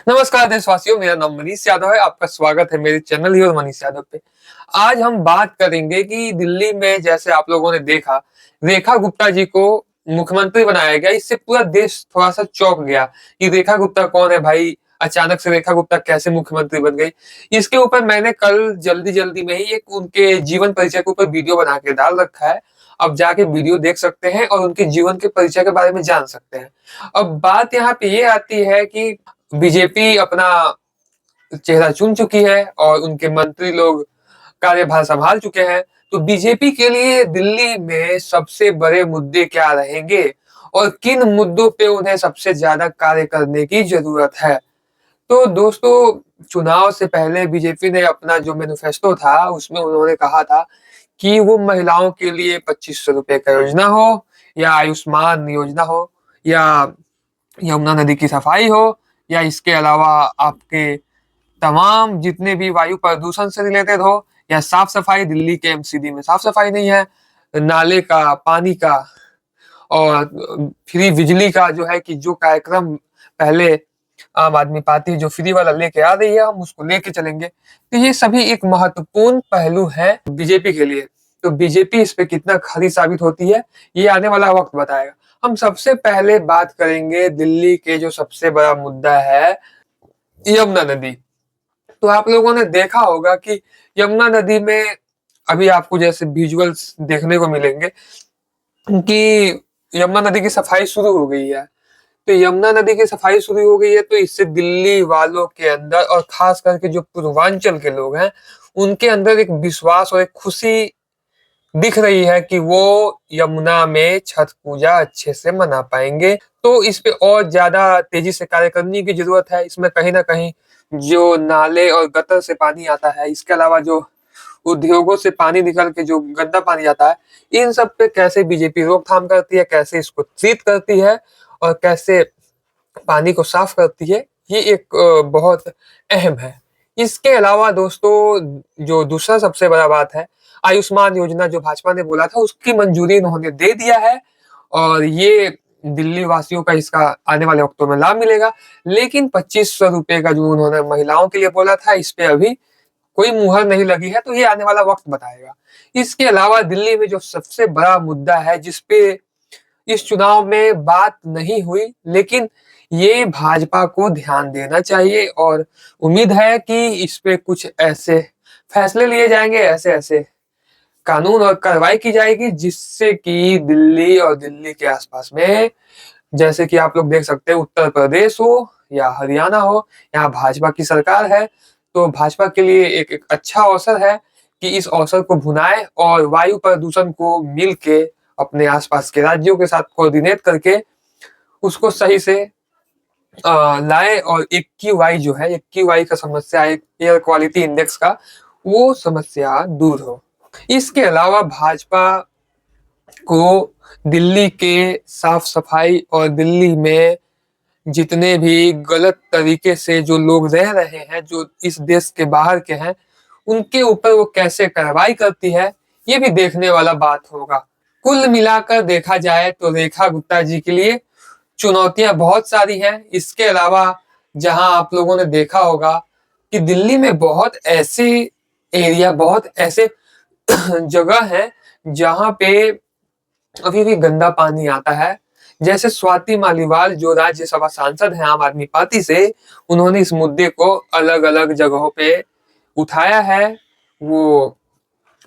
नमस्कार देशवासियों, मेरा नाम मनीष यादव है। आपका स्वागत है मेरे चैनल योर मनीष यादव पे। आज हम बात करेंगे कि दिल्ली में जैसे आप लोगों ने देखा, रेखा गुप्ता जी को मुख्यमंत्री बनाया गया। इससे पूरा देश थोड़ा-सा चौंक गया कि रेखा गुप्ता कौन है भाई? अचानक से रेखा गुप्ता कैसे मुख्यमंत्री बन गई? इसके ऊपर मैंने कल जल्दी-जल्दी में ही एक उनके जीवन परिचय के ऊपर वीडियो बना के डाल रखा है। आप जाके वीडियो देख सकते हैं और उनके जीवन के परिचय के बारे में जान सकते हैं। अब बात यहाँ पे ये आती है कि बीजेपी अपना चेहरा चुन चुकी है और उनके मंत्री लोग कार्यभार संभाल चुके हैं। तो बीजेपी के लिए दिल्ली में सबसे बड़े मुद्दे क्या रहेंगे और किन मुद्दों पे उन्हें सबसे ज्यादा कार्य करने की जरूरत है? तो दोस्तों, चुनाव से पहले बीजेपी ने अपना जो मैनिफेस्टो था उसमें उन्होंने कहा था कि वो महिलाओं के लिए 2500 रुपए का योजना हो या आयुष्मान योजना हो या यमुना नदी की सफाई हो या इसके अलावा आपके तमाम जितने भी वायु प्रदूषण से रिलेटेड हो या साफ सफाई। दिल्ली के एमसीडी में साफ सफाई नहीं है, नाले का, पानी का और फ्री बिजली का जो है कि जो कार्यक्रम पहले आम आदमी पार्टी जो फ्री वाला लेके आ रही है, हम उसको लेके चलेंगे। तो ये सभी एक महत्वपूर्ण पहलू है बीजेपी के लिए। तो बीजेपी इस पे कितना खरी साबित होती है, ये आने वाला वक्त बताएगा। हम सबसे पहले बात करेंगे दिल्ली के जो सबसे बड़ा मुद्दा है, यमुना नदी। तो आप लोगों ने देखा होगा कि यमुना नदी में अभी आपको जैसे विजुअल्स देखने को मिलेंगे कि यमुना नदी की सफाई शुरू हो गई है। तो यमुना नदी की सफाई शुरू हो गई है, तो इससे दिल्ली वालों के अंदर और खास करके जो पूर्वांचल के लोग हैं, उनके अंदर एक विश्वास और एक खुशी दिख रही है कि वो यमुना में छठ पूजा अच्छे से मना पाएंगे। तो इस पे और ज्यादा तेजी से कार्य करने की जरूरत है। इसमें कहीं ना कहीं जो नाले और गटर से पानी आता है, इसके अलावा जो उद्योगों से पानी निकल के जो गंदा पानी आता है, इन सब पे कैसे बीजेपी रोकथाम करती है, कैसे इसको ट्रीट करती है और कैसे पानी को साफ करती है, ये एक बहुत अहम है। इसके अलावा दोस्तों, जो दूसरा सबसे बड़ा बात है, आयुष्मान योजना जो भाजपा ने बोला था उसकी मंजूरी इन्होंने दे दिया है और ये दिल्ली वासियों का इसका आने वाले वक्तों में लाभ मिलेगा। लेकिन 2500 रुपए का जो उन्होंने महिलाओं के लिए बोला था, इस पे अभी कोई मुहर नहीं लगी है, तो ये आने वाला वक्त बताएगा। इसके अलावा दिल्ली में जो सबसे बड़ा मुद्दा है जिसपे इस चुनाव में बात नहीं हुई, लेकिन ये भाजपा को ध्यान देना चाहिए और उम्मीद है कि इस पे कुछ ऐसे फैसले लिए जाएंगे, ऐसे-ऐसे कानून और कार्रवाई की जाएगी जिससे कि दिल्ली और दिल्ली के आसपास में, जैसे कि आप लोग देख सकते हैं, उत्तर प्रदेश हो या हरियाणा हो, यहाँ भाजपा की सरकार है। तो भाजपा के लिए एक अच्छा अवसर है कि इस अवसर को भुनाए और वायु प्रदूषण को मिल के अपने आसपास के राज्यों के साथ कोऑर्डिनेट करके उसको सही से लाए और एक क्यूआई जो है, एक क्यूआई का समस्या, एक एयर क्वालिटी इंडेक्स का, वो समस्या दूर हो। इसके अलावा भाजपा को दिल्ली के साफ सफाई और दिल्ली में जितने भी गलत तरीके से जो लोग रह रहे हैं, जो इस देश के बाहर के हैं, उनके ऊपर वो कैसे कार्रवाई करती है, ये भी देखने वाला बात होगा। कुल मिलाकर देखा जाए तो रेखा गुप्ता जी के लिए चुनौतियां बहुत सारी हैं। इसके अलावा जहां आप लोगों ने देखा होगा कि दिल्ली में बहुत ऐसे एरिया, बहुत ऐसे जगह है जहां पे अभी भी गंदा पानी आता है। जैसे स्वाति मालीवाल जो राज्यसभा सांसद हैं आम आदमी पार्टी से, उन्होंने इस मुद्दे को अलग-अलग जगहों पे उठाया है। वो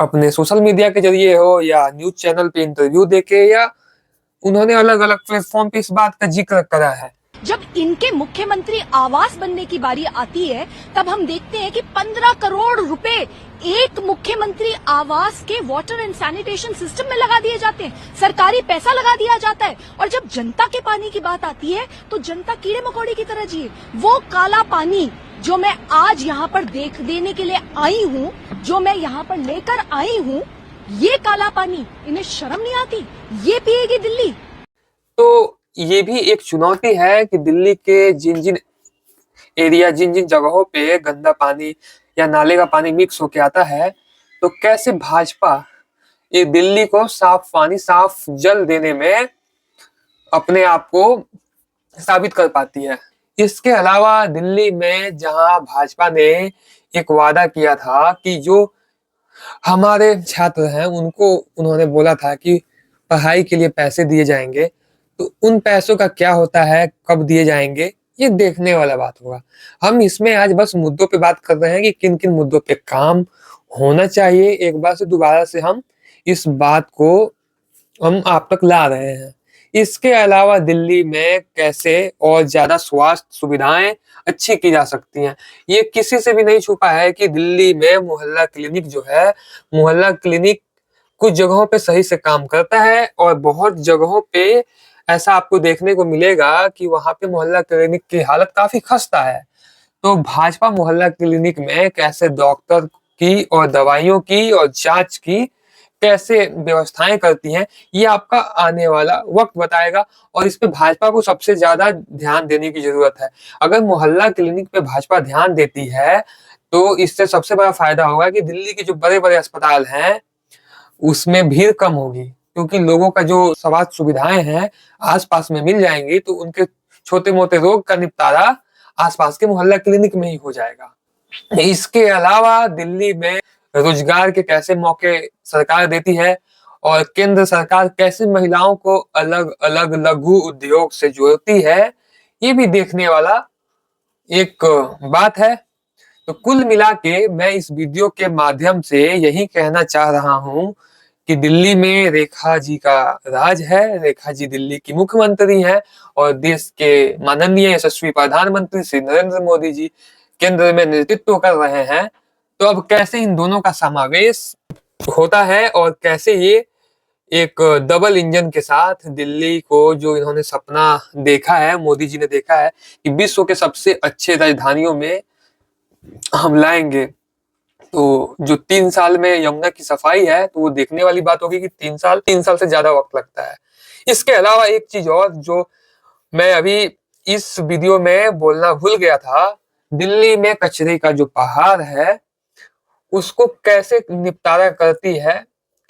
अपने सोशल मीडिया के जरिए हो या न्यूज़ चैनल पे इंटरव्यू देके, या उन्होंने अलग-अलग प्लेटफॉर्म पे इस बात का जिक्र करा है। जब इनके मुख्यमंत्री आवास बनने की बारी आती है, तब हम देखते हैं कि 15 करोड़ रुपए एक मुख्यमंत्री आवास के वाटर एंड सैनिटेशन सिस्टम में लगा दिए जाते हैं। सरकारी पैसा लगा दिया जाता है और जब जनता के पानी की बात आती है तो जनता कीड़े मकोड़े की तरह जिए। वो काला पानी जो मैं आज यहाँ पर देख देने के लिए आई हूँ, जो मैं यहाँ पर लेकर आई हूँ, ये काला पानी इन्हें शर्म नहीं आती? ये पिएगी दिल्ली? तो ये भी एक चुनौती है कि दिल्ली के जिन-जिन एरिया, जिन-जिन जगहों पे गंदा पानी या नाले का पानी मिक्स होके आता है, तो कैसे भाजपा ये दिल्ली को साफ पानी, साफ जल देने में अपने आप को साबित कर पाती है। इसके अलावा दिल्ली में जहां भाजपा ने एक वादा किया था कि जो हमारे छात्र हैं उनको उन्होंने बोला था कि पढ़ाई के लिए पैसे दिए जाएंगे, तो उन पैसों का क्या होता है, कब दिए जाएंगे, ये देखने वाला बात होगा। हम इसमें आज बस मुद्दों पे बात कर रहे हैं कि किन किन मुद्दों पे काम होना चाहिए। एक बार से दोबारा से हम इस बात को हम आप तक ला रहे हैं। इसके अलावा दिल्ली में कैसे और ज्यादा स्वास्थ्य सुविधाएं अच्छी की जा सकती हैं। ये किसी से भी नहीं छुपा है कि दिल्ली में मोहल्ला क्लिनिक जो है, मोहल्ला क्लिनिक कुछ जगहों पे सही से काम करता है और बहुत जगहों पे ऐसा आपको देखने को मिलेगा कि वहां पे मोहल्ला क्लिनिक की हालत काफी खस्ता है। तो भाजपा मोहल्ला क्लिनिक में कैसे डॉक्टर की और दवाइयों की और जांच की कैसे व्यवस्थाएं करती हैं, ये आपका आने वाला वक्त बताएगा और इस पे भाजपा को सबसे ज्यादा ध्यान देने की जरूरत है। अगर मोहल्ला क्लिनिक पे भाजपा ध्यान देती है तो इससे सबसे बड़ा फायदा होगा कि दिल्ली के जो बड़े बड़े अस्पताल हैं उसमें भीड़ कम होगी, क्योंकि लोगों का जो स्वास्थ्य सुविधाएं हैं आसपास में मिल जाएंगी तो उनके छोटे मोटे रोग का निपटारा आसपास के मोहल्ला क्लिनिक में ही हो जाएगा। इसके अलावा दिल्ली में रोजगार के कैसे मौके सरकार देती है और केंद्र सरकार कैसे महिलाओं को अलग अलग लघु उद्योग से जोड़ती है, ये भी देखने वाला एक बात है। तो कुल मिला के मैं इस वीडियो के माध्यम से यही कहना चाह रहा हूं कि दिल्ली में रेखा जी का राज है। रेखा जी दिल्ली की मुख्यमंत्री हैं और देश के माननीय यशस्वी प्रधानमंत्री श्री नरेंद्र मोदी जी केंद्र में नेतृत्व कर रहे हैं। तो अब कैसे इन दोनों का समावेश होता है और कैसे ये एक डबल इंजन के साथ दिल्ली को जो इन्होंने सपना देखा है, मोदी जी ने देखा है कि विश्व के सबसे अच्छे राजधानियों में हम लाएंगे, तो जो 3 साल में यमुना की सफाई है तो वो देखने वाली बात होगी कि 3 साल से ज्यादा वक्त लगता है। इसके अलावा एक चीज और जो मैं अभी इस वीडियो में बोलना भूल गया था, दिल्ली में कचरे का जो पहाड़ है उसको कैसे निपटारा करती है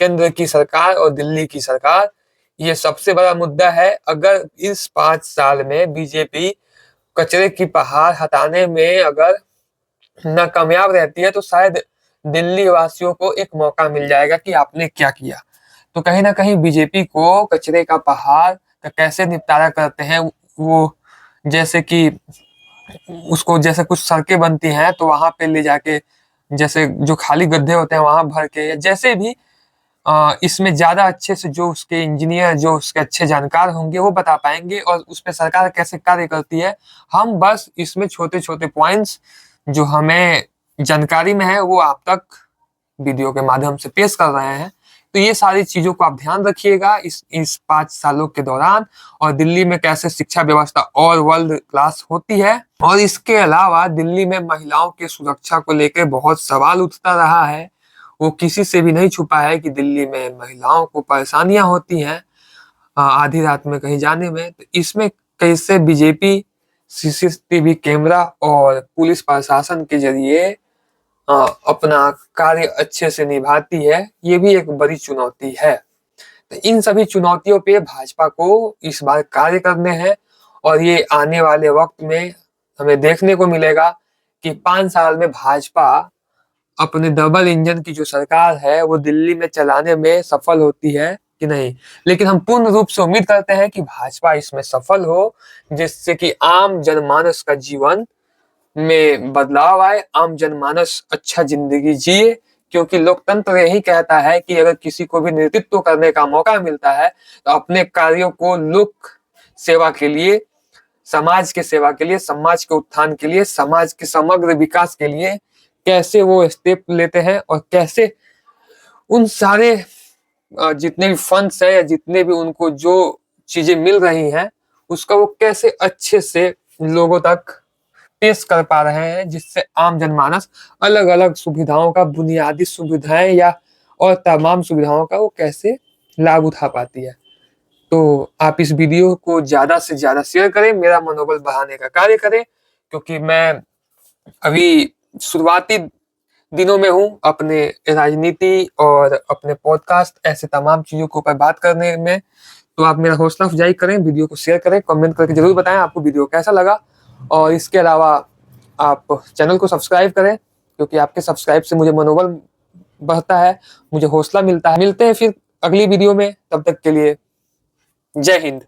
केंद्र की सरकार और दिल्ली की सरकार, ये सबसे बड़ा मुद्दा है। अगर इस 5 साल में बीजेपी कचरे की पहाड़ हटाने में अगर नाकामयाब रहती है तो शायद दिल्ली वासियों को एक मौका मिल जाएगा कि आपने क्या किया। तो कहीं ना कहीं बीजेपी को कचरे का पहाड़ का कैसे निपटारा करते हैं, वो जैसे कि उसको जैसे कुछ सड़कें बनती हैं तो वहां पे ले जाके जैसे जो खाली गड्ढे होते हैं वहां भर के, या जैसे भी इसमें ज्यादा अच्छे से जो उसके इंजीनियर जो उसके अच्छे जानकार होंगे वो बता पाएंगे और उस पर सरकार कैसे कार्य करती है। हम बस इसमें छोटे छोटे पॉइंट्स जो हमें जानकारी में है वो आप तक वीडियो के माध्यम से पेश कर रहे हैं। तो ये सारी चीजों को आप ध्यान रखिएगा इस 5 सालों के दौरान, और दिल्ली में कैसे शिक्षा व्यवस्था और वर्ल्ड क्लास होती है। और इसके अलावा दिल्ली में महिलाओं की सुरक्षा को लेकर बहुत सवाल उठता रहा है। वो किसी से भी नहीं छुपा है कि दिल्ली में महिलाओं को परेशानियां होती हैं आधी रात में कहीं जाने में। तो इसमें कैसे बीजेपी सीसीटीवी कैमरा और पुलिस प्रशासन के जरिए अपना कार्य अच्छे से निभाती है, ये भी एक बड़ी चुनौती है। तो इन सभी चुनौतियों पे भाजपा को इस बार कार्य करने हैं और ये आने वाले वक्त में हमें देखने को मिलेगा कि 5 साल में भाजपा अपने डबल इंजन की जो सरकार है वो दिल्ली में चलाने में सफल होती है कि नहीं। लेकिन हम पूर्ण रूप से उम्मीद करते हैं कि भाजपा इसमें सफल हो, जिससे कि आम जनमानस का जीवन में बदलाव आए, आम जनमानस अच्छा जिंदगी जिए। क्योंकि लोकतंत्र यही कहता है कि अगर किसी को भी नेतृत्व करने का मौका मिलता है तो अपने कार्यों को लोक सेवा के लिए, समाज के सेवा के लिए, समाज के उत्थान के लिए, समाज के समग्र विकास के लिए कैसे वो स्टेप लेते हैं और कैसे उन सारे जितने भी फंड्स है या जितने भी उनको जो चीजें मिल रही हैं उसका वो कैसे अच्छे से लोगों तक पेश कर पा रहे हैं, जिससे आम जनमानस अलग अलग सुविधाओं का, बुनियादी सुविधाएं या और तमाम सुविधाओं का वो कैसे लाभ उठा पाती है। तो आप इस वीडियो को ज्यादा से ज्यादा शेयर करें, मेरा मनोबल बढ़ाने का कार्य करें, क्योंकि मैं अभी शुरुआती दिनों में हूँ अपने राजनीति और अपने पॉडकास्ट ऐसे तमाम चीजों के ऊपर बात करने में। तो आप मेरा हौसला अफजाई करें, वीडियो को शेयर करें, कमेंट करके जरूर बताएं आपको वीडियो कैसा लगा। और इसके अलावा आप चैनल को सब्सक्राइब करें, क्योंकि आपके सब्सक्राइब से मुझे मनोबल बढ़ता है, मुझे हौसला मिलता है। मिलते हैं फिर अगली वीडियो में, तब तक के लिए जय हिंद।